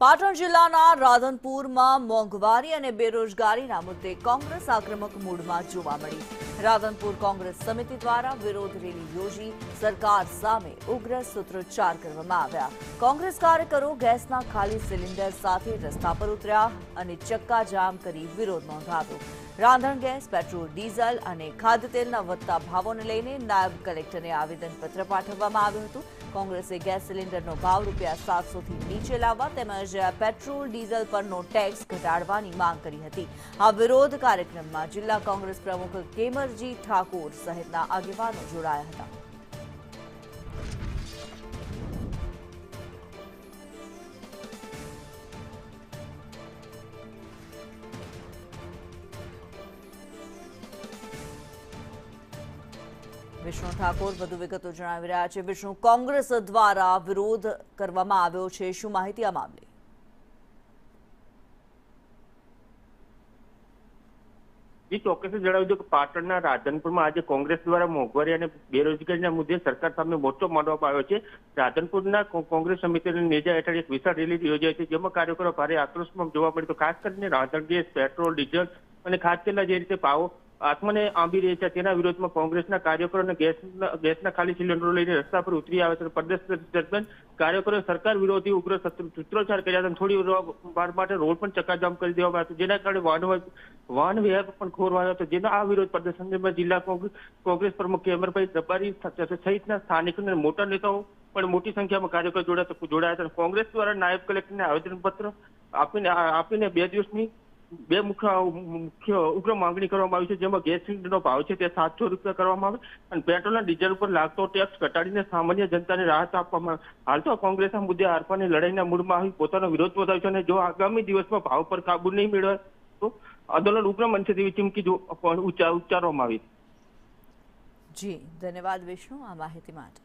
પાટણ જિલ્લાના રાધનપુરમાં મોંઘવારી અને બેરોજગારીના મુદ્દે કોંગ્રેસ આક્રમક મૂડમાં જોવા મળી। રાધનપુર કોંગ્રેસ સમિતિ દ્વારા વિરોધ રેલી યોજી સરકાર સામે ઉગ્ર સૂત્રોચ્ચાર કરવામાં આવ્યા। કોંગ્રેસ કાર્યકરો ગેસના ખાલી સિલિન્ડર સાથે રસ્તા પર ઉતર્યા અને ચક્કાજામ કરી વિરોધ નોંધાવ્યો। રાંધણ ગેસ, પેટ્રોલ, ડીઝલ અને ખાદ્યતેલના વધતા ભાવોને લઈને નાયબ કલેક્ટરને આવેદનપત્ર પાઠવવામાં આવ્યું હતું। કોંગ્રેસે ગેસ સિલિન્ડરનો ભાવ ₹700 થી નીચે લાવવા તેમજ પેટ્રોલ, ડીઝલ પરનો ટેક્સ ઘટાડવાની માંગ કરી હતી। આ વિરોધ કાર્યક્રમમાં જિલ્લા કોંગ્રેસ પ્રમુખ કેમરજી ઠાકોર સહિતના આગેવાનો જોડાયા હતા। વિષ્ણુ ઠાકોર વધુ વિગતો જણાવી રહ્યા છે। વિષ્ણુ, કોંગ્રેસ દ્વારા વિરોધ કરવામાં આવ્યો છે, શું માહિતી આ મામલે? ચોક્કસ જણાવી દઉં કે પાટણના રાધનપુરમાં આજે કોંગ્રેસ દ્વારા મોંઘવારી અને બેરોજગારીના મુદ્દે સરકાર સામે મોરચો માંડવામાં આવ્યો છે। રાધનપુરના કોંગ્રેસ સમિતિની નેજા હેઠળ એક વિશાળ રેલી યોજાઈ છે, જેમાં કાર્યકરો ભારે આક્રોશમાં જોવા મળ્યો। ખાસ કરીને રાંધણ ગેસ, પેટ્રોલ, ડીઝલ અને ખાદ્યતેલના જે રીતે ભાવો આસમાને આંબી રહ્યા છે, તેના વિરોધમાં કોંગ્રેસના કાર્યકરો અને ગેસના ખાલી સિલિન્ડરો લઈને રસ્તા પર ઉતરી આવે છે। પ્રદેશ દરમિયાન કાર્યકરોએ સરકાર વિરોધી ઉગ્ર સૂત્રોચ્ચાર કર્યા હતા। થોડી વાર માટે રોડ પણ ચક્કાજામ કરી દેવામાં આવ્યો, જેના કારણે વાહન વ્યવહાર પણ ખોરવાયો હતો। જેનો આ વિરોધ પ્રદર્શનમાં જિલ્લા કોંગ્રેસ પ્રમુખ કેમરભાઈ રબારી સહિતના સ્થાનિક અને મોટા નેતાઓ પણ મોટી સંખ્યામાં કાર્યકરો જોડાયા હતા। કોંગ્રેસ દ્વારા નાયબ કલેક્ટરને આવેદનપત્ર આપીને 2 દિવસની બે મુખ્ય ઉગ્ર માંગણી કરવામાં આવી છે, જેમાં ગેસ સિલિન્ડરનો ભાવ છે તે ₹700 કરવામાં આવે અને પેટ્રોલ અને ડીઝલ પર લાગતો ટેક્સ ઘટાડીને સામાન્ય જનતાને રાહત આપવામાં આવે। હાલ તો કોંગ્રેસ આ મુદ્દે આરપારની લડાઈના મૂડમાં આવી પોતાનો વિરોધ વધાર્યો છે અને જો આગામી દિવસમાં ભાવ પર કાબુ નહીં મેળવાય તો આંદોલન ઉગ્ર બનશે તેવી ચીમકી ઉચ્ચારવામાં આવી। જી, ધન્યવાદ વિષ્ણુ આ માહિતી માટે।